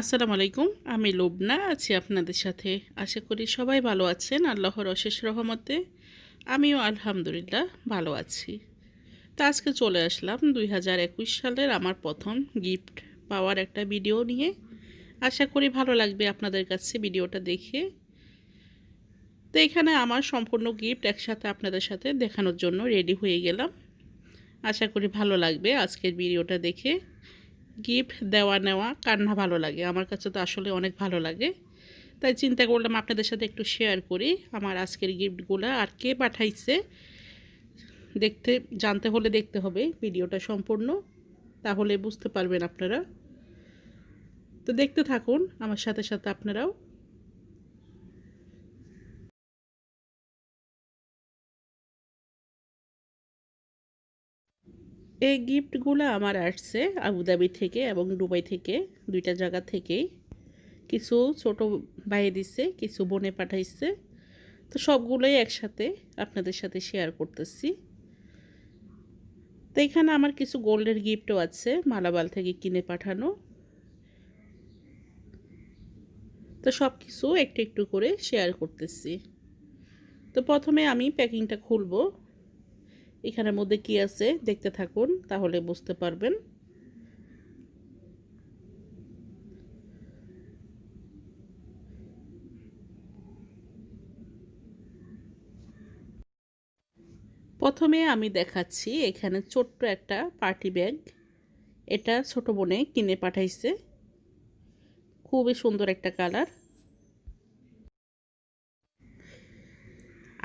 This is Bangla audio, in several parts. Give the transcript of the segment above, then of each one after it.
আসসালামু আলাইকুম। আমি লুবনা আছি আপনাদের সাথে। আশা করি সবাই ভালো আছেন আল্লাহর অশেষ রহমতে। আমিও আলহামদুলিল্লাহ ভালো আছি। তো আজকে চলে আসলাম 2021 সালের আমার প্রথম গিফট পাওয়ার একটা ভিডিও নিয়ে। আশা করি ভালো লাগবে আপনাদের কাছে ভিডিওটা দেখে। তো এখানে আমার সম্পূর্ণ গিফট একসাথে আপনাদের সাথে দেখানোর জন্য রেডি হয়ে গেলাম। আশা করি ভালো লাগবে আজকের ভিডিওটা দেখে। গিফট দেওয়া নেওয়া কার না ভালো লাগে, আমার কাছে তো আসলে অনেক ভালো লাগে। তাই চিন্তা করলাম আপনাদের সাথে একটু শেয়ার করি আমার আজকের গিফটগুলো। আর কে পাঠাইছে দেখতে জানতে হলে দেখতে হবে ভিডিওটা সম্পূর্ণ, তাহলে বুঝতে পারবেন আপনারা। তো দেখতে থাকুন আমার সাথে সাথে আপনারাও। এই গিফটগুলো আমার আসছে আবুধাবি থেকে এবং দুবাই থেকে, দুইটা জায়গা থেকেই। কিছু ছোট ভাই দিছে, কিছু বোনে পাঠাইছে। তো সবগুলোই একসাথে আপনাদের সাথে শেয়ার করতেছি। তো এখানে আমার কিছু গোল্ডের গিফটও আছে মালাবাল থেকে কিনে পাঠানো। তো সব কিছু একটু একটু করে শেয়ার করতেছি। তো প্রথমে আমি প্যাকিংটা খুলবো। এখানের মধ্যে কি আছে দেখতে থাকুন, তাহলে বুঝতে পারবেন। প্রথমে আমি দেখাচ্ছি এখানে ছোট্ট একটা পার্টি ব্যাগ। এটা ছোট বোনে কিনে পাঠাইছে, খুবই সুন্দর একটা কালার।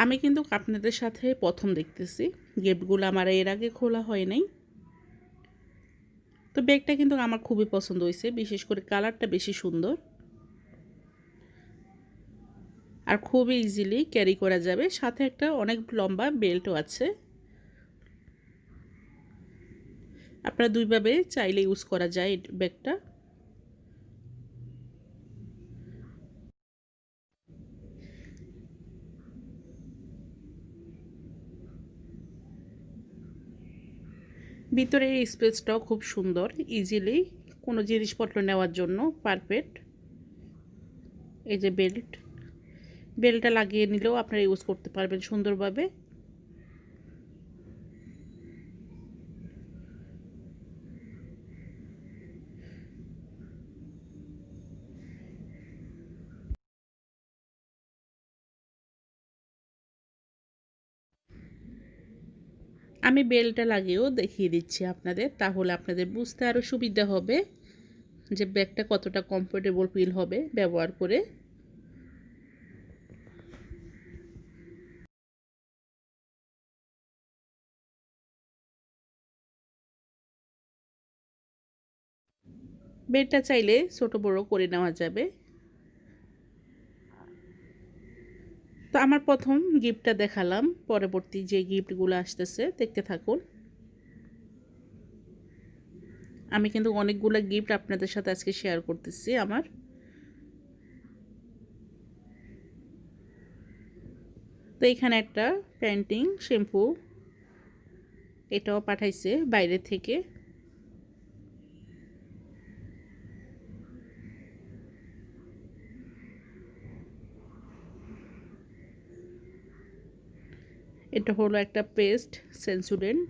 আমি কিন্তু আপনাদের সাথে প্রথম দেখতেছি গিফটগুলো, আমার এর আগে খোলা হয় নাই। তো ব্যাগটা কিন্তু আমার খুবই পছন্দ হয়েছে, বিশেষ করে কালারটা বেশি সুন্দর আর খুবই ইজিলি ক্যারি করা যাবে। সাথে একটা অনেক লম্বা বেল্টও আছে। আপনারা দুইভাবে চাইলে ইউজ করা যায় এই ব্যাগটা। ভিতরের এই স্পেসটাও খুব সুন্দর, ইজিলি কোনো জিনিসপত্র নেওয়ার জন্য পারফেক্ট। এই যে বেল্টটা লাগিয়ে নিলেও আপনারা ইউজ করতে পারবেন সুন্দরভাবে। আমি বেল্টটা লাগিয়েও দেখিয়ে দিচ্ছি আপনাদের, তাহলে আপনাদের বুঝতে আরও সুবিধা হবে যে ব্যাগটা কতটা কমফোর্টেবল ফিল হবে ব্যবহার করে। বেল্টটা চাইলে ছোট বড় করে নেওয়া যাবে। তো আমার প্রথম গিফটটা দেখালাম, পরবর্তী যে গিফটগুলো আসতেছে দেখতে থাকুন। আমি কিন্তু অনেকগুলো গিফট আপনাদের সাথে আজকে শেয়ার করতেছি আমার। তো এখানে একটা পেন্টিং শ্যাম্পু, এটাও পাঠাইছে বাইরে থেকে। এটা হলো একটা পেস্ট সেন্সুডেন্ট।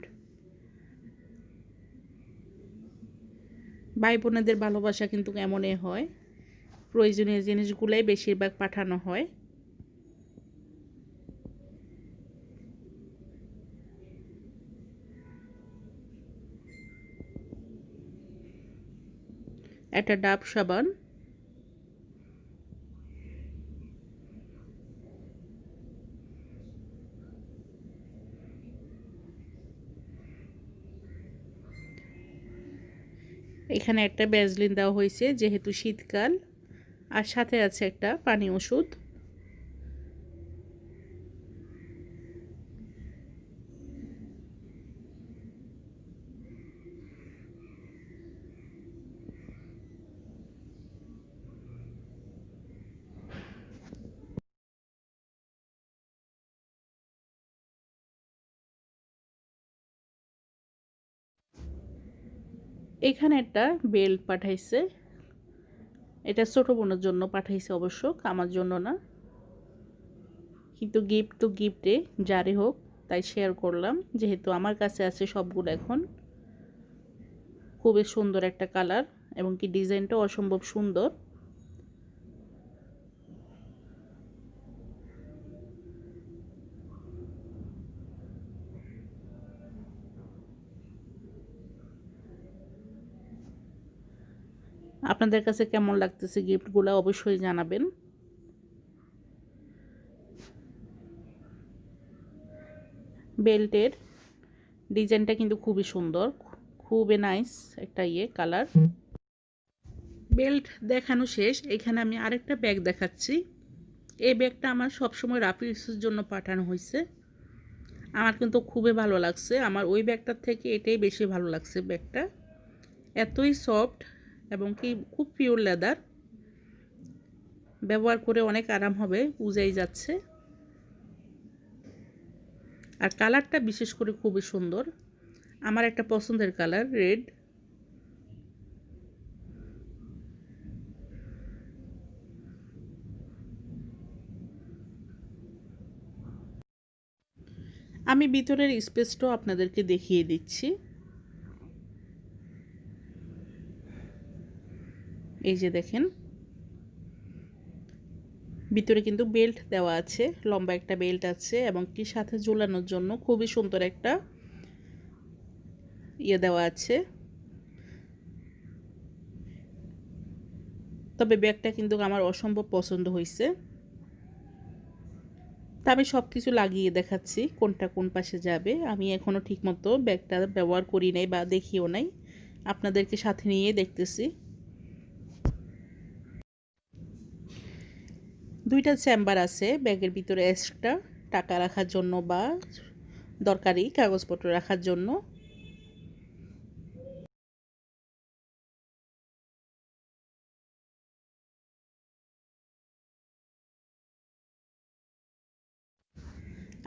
ভাই বোনেদের ভালোবাসা কিন্তু এমনই হয়, প্রয়োজনীয় জিনিসগুলোই বেশিরভাগ পাঠানো হয়। একটা ডাব সাবান, এখানে একটা ভ্যাসলিন দেওয়া হয়েছে যেহেতু শীতকাল, আর সাথে আছে একটা পানি ওষুধ। এখানে একটা বেল্ট পাঠাইছে, এটা ছোট বোনের জন্য পাঠাইছে অবশ্য, আমার জন্য না, কিন্তু গিফট তো গিফটে যারই হোক, তাই শেয়ার করলাম যেহেতু আমার কাছে আছে সবগুলো। এখন খুবই সুন্দর একটা কালার এবং কি ডিজাইনটাও অসম্ভব সুন্দর। আপনাদের কাছে কেমন লাগতেছে গিফটগুলো অবশ্যই জানাবেন। বেল্টের ডিজাইনটা কিন্তু খুবই সুন্দর, খুবই নাইস একটা কালার। বেল্ট দেখানো শেষ, এখানে আমি আরেকটা ব্যাগ দেখাচ্ছি। এই ব্যাগটা আমার সবসময় রাফি ইউজের জন্য পাঠানো হয়েছে। আমার কিন্তু খুবই ভালো লাগছে, আমার ওই ব্যাগটার থেকে এটাই বেশি ভালো লাগছে। ব্যাগটা এতই সফট এবং কি খুব পিওর লেদার, ব্যবহার করে অনেক আরাম হবে, বুঝাই যাচ্ছে। আর কালারটা বিশেষ করে খুবই সুন্দর, আমার একটা পছন্দের কালার রেড। আমি ভিতরের স্পেসটাও আপনাদেরকে দেখিয়ে দিচ্ছি। এই যে দেখেন, ভিতরে কিন্তু বেল্ট দেওয়া আছে, লম্বা একটা বেল্ট আছে এবং কি সাথে ঝুলানোর জন্য খুবই সুন্দর একটা দেওয়া আছে। তবে ব্যাগটা কিন্তু আমার অসম্ভব পছন্দ হয়েছে। তা আমি সব কিছু লাগিয়ে দেখাচ্ছি কোনটা কোন পাশে যাবে। আমি এখনও ঠিকমতো ব্যাগটা ব্যবহার করি নাই বা দেখিও নাই, আপনাদেরকে সাথে নিয়ে দেখতেছি। দুইটা চেম্বার আছে ব্যাগের ভিতরে, এক্সট্রা টাকা রাখার জন্য বা দরকারি কাগজপত্র রাখার জন্য।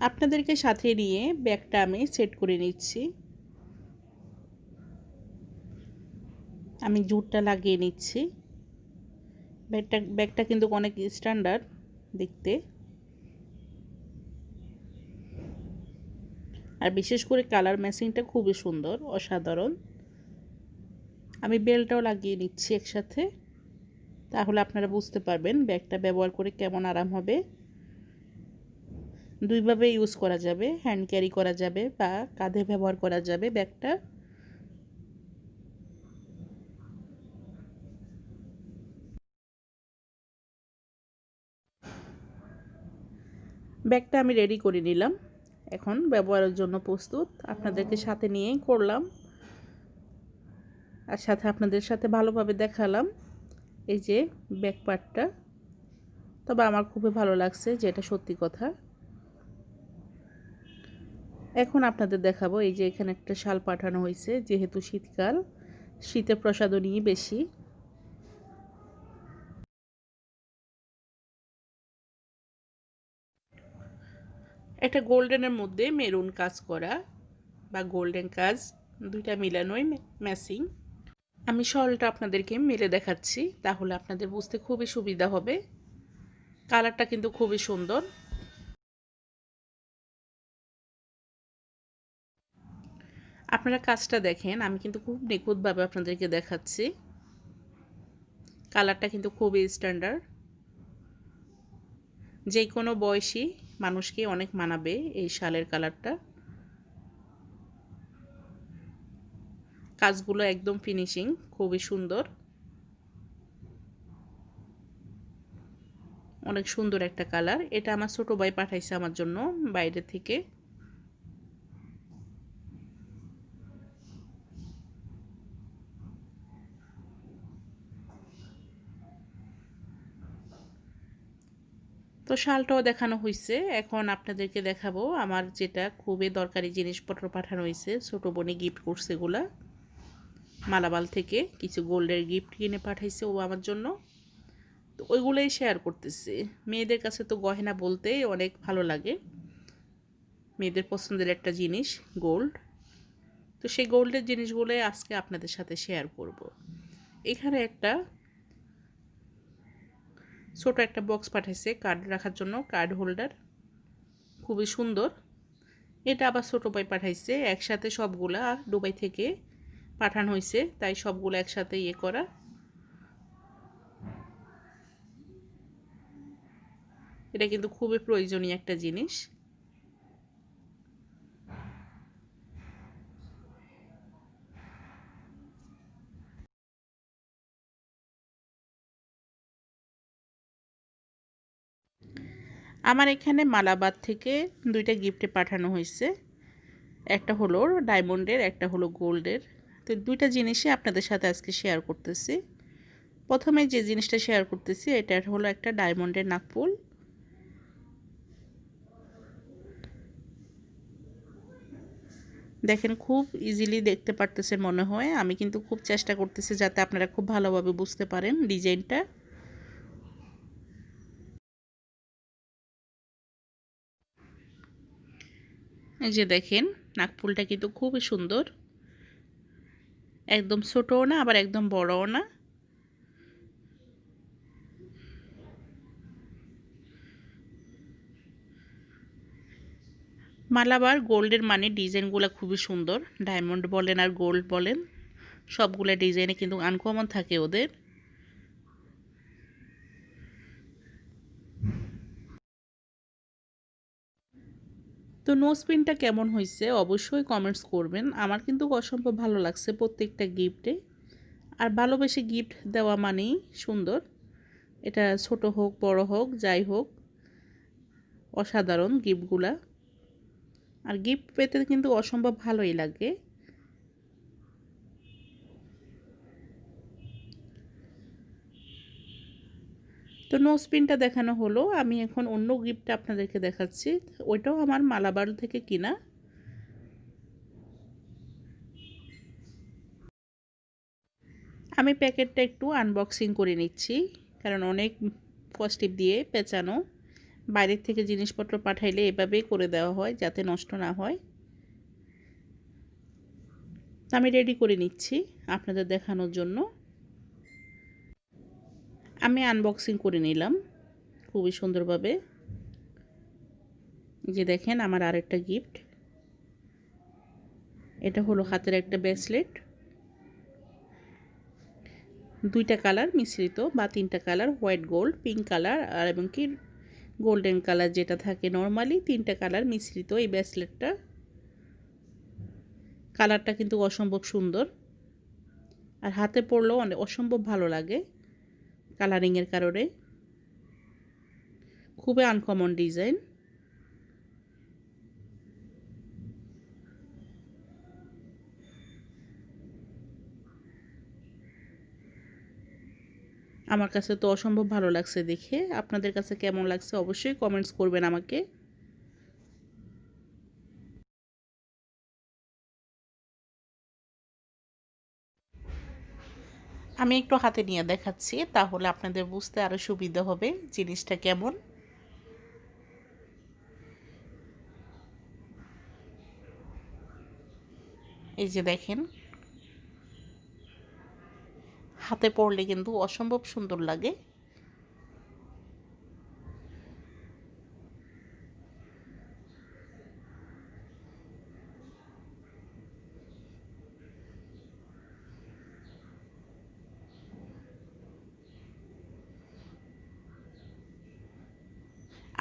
আপনাদেরকে সাথে নিয়ে ব্যাগটা আমি সেট করে নিচ্ছি। আমি জুটটা লাগিয়ে নিচ্ছি। ব্যাগটা কিন্তু অনেক স্ট্যান্ডার্ড দেখতে, আর বিশেষ করে কালার ম্যাচিংটা খুবই সুন্দর, অসাধারণ। আমি বেলটাও লাগিয়ে নিচ্ছি একসাথে, তাহলে আপনারা বুঝতে পারবেন ব্যাগটা ব্যবহার করে কেমন আরাম হবে। দুইভাবে ইউজ করা যাবে, হ্যান্ড ক্যারি করা যাবে বা কাঁধে ব্যবহার করা যাবে ব্যাগটা। ব্যাগটা আমি রেডি করে নিলাম, এখন ব্যবহারের জন্য প্রস্তুত। আপনাদেরকে সাথে নিয়েই করলাম, আর সাথে আপনাদের সাথে ভালোভাবে দেখালাম এই যে ব্যাক পার্টটা। তবে আমার খুবই ভালো লাগছে, যেটা সত্যি কথা। এখন আপনাদের দেখাবো এই যে এখানে একটা শাল পাঠানো হয়েছে, যেহেতু শীতকাল, শীতের প্রসাধনী বেশি। একটা গোল্ডেনের মধ্যে মেরুন কাজ করা বা গোল্ডেন কাজ, দুইটা মিলানোই ম্যাচিং। আমি শলটা আপনাদেরকে মেলে দেখাচ্ছি, তাহলে আপনাদের বুঝতে খুবই সুবিধা হবে। কালারটা কিন্তু খুবই সুন্দর। আপনারা কাজটা দেখেন, আমি কিন্তু খুব নিখুঁতভাবে আপনাদেরকে দেখাচ্ছি। কালারটা কিন্তু খুবই স্ট্যান্ডার্ড, যে কোনো বয়সী মানুষকে অনেক মানাবে এই শালের কালারটা। কাজগুলো একদম ফিনিশিং, খুবই সুন্দর, অনেক সুন্দর একটা কালার। এটা আমার ছোট ভাই পাঠাইছে আমার জন্য বাইরে থেকে। তো শালটাও দেখানো হয়েছে, এখন আপনাদেরকে দেখাবো আমার যেটা খুবই দরকারি জিনিসপত্র পাঠানো হয়েছে। ছোট বোনে গিফট করছে এগুলা, মালাবাল থেকে কিছু গোল্ডের গিফট কিনে পাঠাইছে ও আমার জন্য। তো ওইগুলোই শেয়ার করতেছি। মেয়েদের কাছে তো গয়না বলতেই অনেক ভালো লাগে, মেয়েদের পছন্দের একটা জিনিস গোল্ড। তো সেই গোল্ডের জিনিসগুলোই আজকে আপনাদের সাথে শেয়ার করব। এখানে একটা ছোট একটা বক্স পাঠাইছে কার্ড রাখার জন্য, কার্ড হোল্ডার, খুবই সুন্দর। এটা আবার ছোট ভাই পাঠাইছে, একসাথে সবগুলা দুবাই থেকে পাঠানো হয়েছে, তাই সবগুলো একসাথে করা। এটা কিন্তু খুবই প্রয়োজনীয় একটা জিনিস। আমার এখানে মালাবার থেকে দুইটা গিফটে পাঠানো হয়েছে, একটা হলো ডায়মন্ডের, একটা হলো গোল্ডের। তো দুইটা জিনিসই আপনাদের সাথে আজকে শেয়ার করতেছি। প্রথমে যে জিনিসটা শেয়ার করতেছি এটা হলো একটা ডায়মন্ডের নাকফুল। দেখেন খুব ইজিলি দেখতে পারতেছেন মনে হয়, আমি কিন্তু খুব চেষ্টা করতেছি যাতে আপনারা খুব ভালোভাবে বুঝতে পারেন ডিজাইনটা। এই যে দেখেন নাকফুলটা কিন্তু খুবই সুন্দর, একদম ছোটও না আবার একদম বড়ও না। মালাবার গোল্ডের মানে ডিজাইনগুলো খুবই সুন্দর, ডায়মন্ড বলেন আর গোল্ড বলেন সবগুলো ডিজাইনে কিন্তু আনকমন থাকে ওদের। তো নোজপিনটা কেমন হয়েছে অবশ্যই কমেন্টস করবেন। আমার কিন্তু অসম্ভব ভালো লাগছে প্রত্যেকটা গিফটে। আর ভালোবেসে গিফট দেওয়া মানেই সুন্দর, এটা ছোট হোক বড় হোক যাই হোক, অসাধারণ গিফটগুলা। আর গিফট পেতে কিন্তু অসম্ভব ভালোই লাগে। তো নোজপিনটা দেখানো হলো, আমি এখন অন্য গিফটটা আপনাদেরকে দেখাচ্ছি। ওইটাও আমার মালাবার থেকে কিনা। আমি প্যাকেটটা একটু আনবক্সিং করে নিচ্ছি, কারণ অনেক কস্টিপ দিয়ে পেঁচানো। বাইরের থেকে জিনিসপত্র পাঠাইলে এভাবেই করে দেওয়া হয় যাতে নষ্ট না হয়। আমি রেডি করে নিচ্ছি আপনাদের দেখানোর জন্য। আমি আনবক্সিং করে নিলাম খুবই সুন্দরভাবে। যে দেখেন আমার আরেকটা গিফট, এটা হলো হাতের একটা ব্রেসলেট, দুইটা কালার মিশ্রিত বা তিনটা colour, white gold, pink colour আর এবং কি গোল্ডেন কালার যেটা থাকে নর্মালি, তিনটা কালার মিশ্রিত এই ব্রেসলেটটা। কালারটা কিন্তু অসম্ভব সুন্দর, আর হাতে পরলেও অসম্ভব ভালো লাগে কালারিংয়ের কারণে। খুবই আনকমন ডিজাইন। আমার কাছে তো অসম্ভব ভালো লাগছে দেখে। আপনাদের কাছে কেমন লাগছে অবশ্যই কমেন্টস করবেন আমাকে। আমি একটু হাতে নিয়ে দেখাচ্ছি, তাহলে আপনাদের বুঝতে আরো সুবিধা হবে জিনিসটা কেমন। এই যে দেখেন হাতে পরলে কিন্তু অসম্ভব সুন্দর লাগে।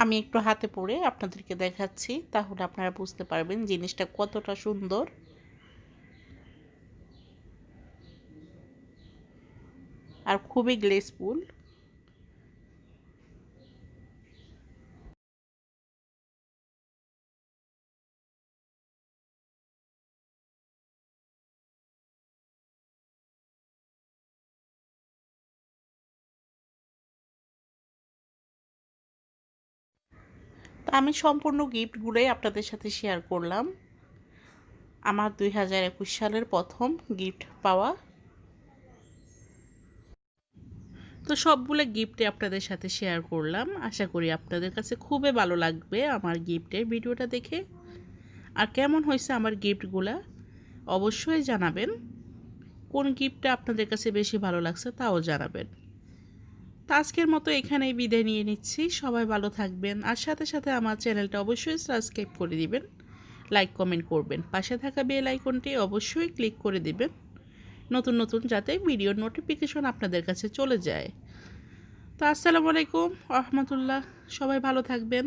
আমি একটু হাতে পরে আপনাদেরকে দেখাচ্ছি, তাহলে আপনারা বুঝতে পারবেন জিনিসটা কতটা সুন্দর। আর খুবই গ্লেসফুল। তো আমি সম্পূর্ণ গিফটগুলোই আপনাদের সাথে শেয়ার করলাম। আমার 2021 সালের প্রথম গিফট পাওয়া। তো সবগুলো গিফটে আপনাদের সাথে শেয়ার করলাম, আশা করি আপনাদের কাছে খুবই ভালো লাগবে আমার গিফটের ভিডিওটা দেখে। আর কেমন হয়েছে আমার গিফটগুলা অবশ্যই জানাবেন। কোন গিফটটা আপনাদের কাছে বেশি ভালো লাগছে তাও জানাবেন। তো আজকের মতো এখানেই বিদায় নিয়ে নিচ্ছি। সবাই ভালো থাকবেন, আর সাথে সাথে আমার চ্যানেলটা অবশ্যই সাবস্ক্রাইব করে দিবেন, লাইক কমেন্ট করবেন, পাশে থাকা বেল আইকনটি অবশ্যই ক্লিক করে দিবেন নতুন নতুন যাতে ভিডিওর নোটিফিকেশন আপনাদের কাছে চলে যায়। তো আসসালামু আলাইকুম রহমতুল্লাহ, সবাই ভালো থাকবেন।